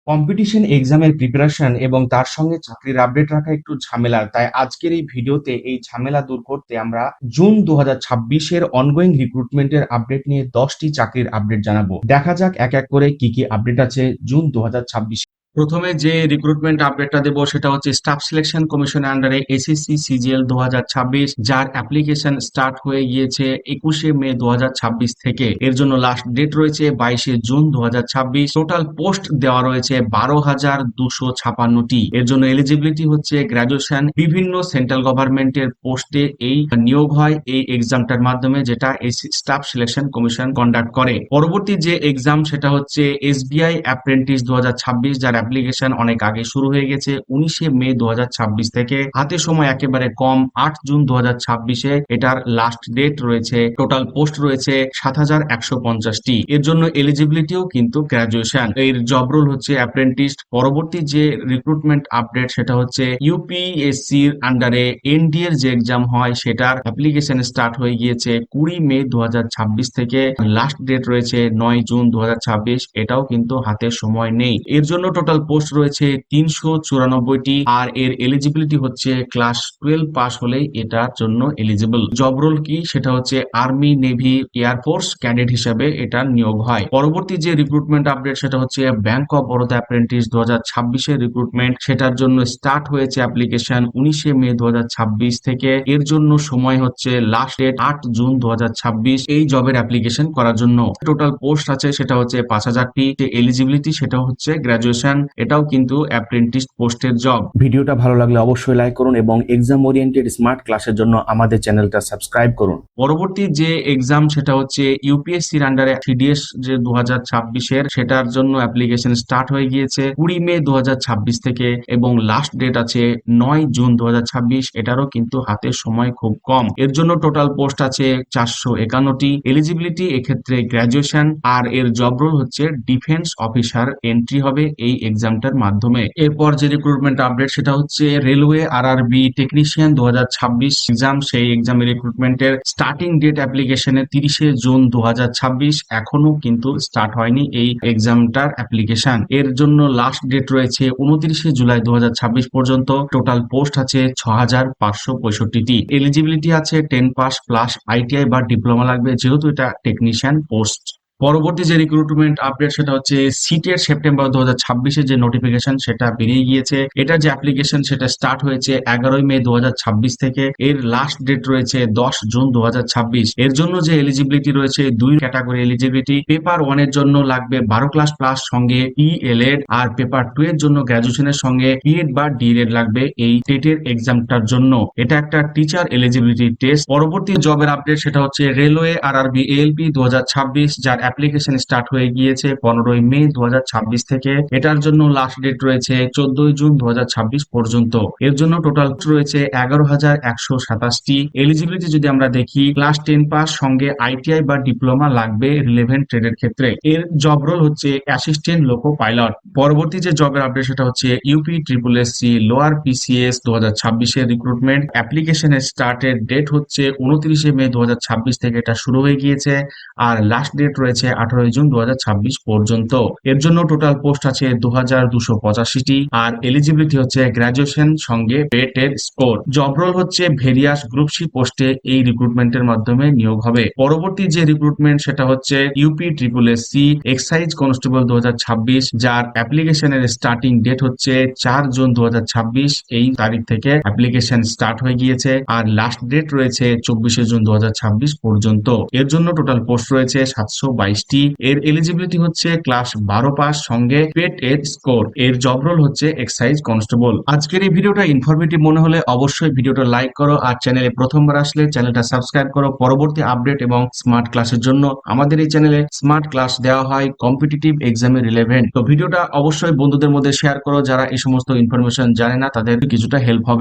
Competition এক্সামের preparation এবং তার সঙ্গে চাকরির আপডেট রাখা একটু ঝামেলার। তাই আজকের এই ভিডিওতে এই ঝামেলা দূর করতে আমরা জুন 2026 এর অনগোয়িং রিক্রুটমেন্টের আপডেট নিয়ে 10টি চাকরির আপডেট জানাবো। দেখা যাক এক এক করে কি কি আপডেট আছে জুন 2026। প্রথমে যে রিক্রুটমেন্ট আপডেটটা দেবো সেটা হচ্ছে স্টাফ সিলেকশন কমিশনের আন্ডারে এসএসসি সিজিএল 2026, যার অ্যাপ্লিকেশন স্টার্ট হয়ে গিয়েছে 21শে মে 2026 থেকে। এর জন্য লাস্ট ডেট রয়েছে 22শে জুন 2026। টোটাল পোস্ট দেওয়া রয়েছে 12,256টি। এর জন্য এলিজিবিলিটি হচ্ছে গ্রাজুয়েশন। বিভিন্ন সেন্ট্রাল গভর্নমেন্টের পোস্টে এই নিয়োগ হয় এই এক্সামটার মাধ্যমে, যেটা স্টাফ সিলেকশন কমিশন কন্ডাক্ট করে। পরবর্তী যে এক্সাম সেটা হচ্ছে এসবিআই অ্যাপ্রেন্টিস 2026, যার অ্যাপ্লিকেশন অনেক আগে শুরু হয়ে গেছে 19শে মে 2026 থেকে। হাতে সময় একেবারে কম, 8 জুন 2026-এ এটার লাস্ট ডেট রয়েছে। টোটাল পোস্ট রয়েছে 7,150টি। এর জন্য এলিজিবিলিটিও কিন্তু গ্রাজুয়েশন। এর জব রোল হচ্ছে অ্যাপ্রেন্টিস। পরবর্তী যে রিক্রুটমেন্ট আপডেট সেটা হচ্ছে ইউপিএসসির আন্ডারে এনডি এর যে এক্সাম হয় সেটার অ্যাপ্লিকেশন স্টার্ট হয়ে গিয়েছে 20 মে 2026 থেকে। লাস্ট ডেট রয়েছে 9 জুন 2026। এটাও কিন্তু হাতে সময় নেই। এর জন্য টোটাল পোস্ট রয়েছে 394টি। আর এর এলিজিবিলিটি হচ্ছে ক্লাস 12 পাস হলেই এটার জন্য এলিজিবল। জব রোল কি সেটা হচ্ছে আর্মি, নেভি, এয়ারফোর্স ক্যাডেট হিসেবে এটা নিয়োগ হয়। পরবর্তী যে রিক্রুটমেন্ট আপডেট সেটা হচ্ছে ব্যাংক অফ বরোদা অ্যাপ্রেন্টিস 2026-এর রিক্রুটমেন্ট। সেটার জন্য স্টার্ট হয়েছে অ্যাপ্লিকেশন 19শে মে 2026 থেকে। এর জন্য সময় হচ্ছে লাস্ট ডেট 8 জুন 2026 এই জবের অ্যাপ্লিকেশন করার জন্য। টোটাল পোস্ট আছে সেটা হচ্ছে 5,000টি। এলিজিবিলিটি সেটা হচ্ছে গ্রাজুয়েশন। এটাও কিন্তু অ্যাপ্রেন্টিস পোস্টের জব। ভিডিওটা ভালো লাগলে অবশ্যই লাইক করুন এবং এক্সাম ওরিয়েন্টেড স্মার্ট ক্লাসের জন্য আমাদের চ্যানেলটা সাবস্ক্রাইব করুন। পরবর্তী যে এক্সাম সেটা হচ্ছে ইউপিএসসির আন্ডারে সিডিএস যে 2026-এর, সেটার জন্য অ্যাপ্লিকেশন স্টার্ট হয়ে গিয়েছে 20 মে 2026 থেকে এবং লাস্ট ডেট আছে 9 জুন 2026। এটারও কিন্তু হাতে সময় খুব কম। এর জন্য টোটাল পোস্ট আছে 451টি। এলিজিবিলিটি এক্ষেত্রে গ্রাজুয়েশন। আর এর জব রোল হচ্ছে ডিফেন্স অফিসার এন্ট্রি হবে এই এক্সামটার মাধ্যমে। এরপর যে রিক্রুটমেন্ট আপডেট সেটা হচ্ছে রেলওয়ে আরআরবি টেকনিশিয়ান 2026 এক্সাম। সেই এক্সামের রিক্রুটমেন্টের স্টার্টিং ডেট অ্যাপ্লিকেশনে 30শে জুন 2026। এখনো কিন্তু স্টার্ট হয়নি এই এক্সামটার অ্যাপ্লিকেশন। এর জন্য লাস্ট ডেট রয়েছে 29শে জুলাই 2026 পর্যন্ত। টোটাল পোস্ট আছে 6,565টি। এলিজিবিলিটি আছে 10 পাস প্লাস আইটিআই বা ডিপ্লোমা লাগবে, যেহেতু এটা টেকনিশিয়ান পোস্ট। পরবর্তী যে রিক্রুটমেন্ট আপডেট সেটা হচ্ছে সিটের সেপ্টেম্বর 2026-এ যে নোটিফিকেশন সেটা বেরিয়ে গিয়েছে। এটা যে অ্যাপ্লিকেশন সেটা স্টার্ট হয়েছে 11 মে 2026 থেকে। এর লাস্ট ডেট রয়েছে 10 জুন 2026। এর জন্য যে এলিজিবিলিটি রয়েছে দুই ক্যাটাগরি এলিজিবিলিটি। পেপার 1 এর জন্য লাগবে 12 ক্লাস প্লাস সঙ্গে ELED, আর পেপার 2 এর জন্য গ্রাজুয়েশনের সঙ্গে বিএড বা ডিএলএড লাগবে এই টেটের এক্সামটার জন্য। এটা একটা টিচার এলিজিবিলিটি টেস্ট। পরবর্তী জবের আপডেট সেটা হচ্ছে রেলওয়ে আরআরবি এএলপি 2026, যার অ্যাপ্লিকেশন স্টার্ট হয়ে গিয়েছে 15 মে 2026 থেকে। এটার জন্য লাস্ট ডেট রয়েছে 14 জুন 2026 পর্যন্ত। এর জন্য টোটাল রয়েছে 11,127টি। এলিজিবিলিটি যদি আমরা দেখি, ক্লাস 10 পাস সঙ্গে আইটিআই বা ডিপ্লোমা লাগবে রিলেভেন্ট ট্রেডের ক্ষেত্রে। এর জব রোল হচ্ছে অ্যাসিস্ট্যান্ট লোকো পাইলট। পরবর্তী যে জবের আপডেট সেটা হচ্ছে UP triple SC lower PCS 2026-এর রিক্রুটমেন্ট। অ্যাপ্লিকেশনের স্টার্টের ডেট হচ্ছে 29শে মে 2026 থেকে এটা শুরু হয়ে গিয়েছে। আর লাস্ট ডেট রয়েছে 18 জুন 2026 পর্যন্ত। এর জন্য টোটাল পোস্ট আছে 2,285টি। আর এলিজিবিলিটি হচ্ছে গ্রাজুয়েশন সঙ্গে পেটের স্কোর। জব রোল হচ্ছে ভেরিয়াস গ্রুপ সি পোস্টে এই রিক্রুটমেন্টের মাধ্যমে নিয়োগ হবে। পরবর্তী যে রিক্রুটমেন্ট সেটা হচ্ছে UP triple SC excise constable 2026, যার অ্যাপ্লিকেশনের স্টার্টিং ডেট হচ্ছে 4 জুন 2026। এই তারিখ থেকে অ্যাপ্লিকেশন স্টার্ট হয়ে গিয়েছে। আর লাস্ট ডেট রয়েছে 24শে জুন 2026 পর্যন্ত। এর জন্য টোটাল পোস্ট রয়েছে 722টি। এর এলিজিবিলিটি হচ্ছে ক্লাস 12 পাস সঙ্গে পেট এর স্কোর। এর জব রোল হচ্ছে এক্সাইজ কনস্টেবল। আজকের এই ভিডিওটা ইনফরমেটিভ মনে হলে অবশ্যই ভিডিওটা লাইক করো, আর চ্যানেলে প্রথমবার আসলে চ্যানেলটা সাবস্ক্রাইব করো। পরবর্তী আপডেট এবং স্মার্ট ক্লাসের জন্য আমাদের এই চ্যানেলে স্মার্ট ক্লাস দেওয়া হয় কম্পিটিটিভ এক্সামে রিলেভেন্ট। তো ভিডিওটা অবশ্যই বন্ধুদের মধ্যে শেয়ার করো, যারা এই সমস্ত ইনফরমেশন জানে না, তাদের কিছুটা হেল্প হবে।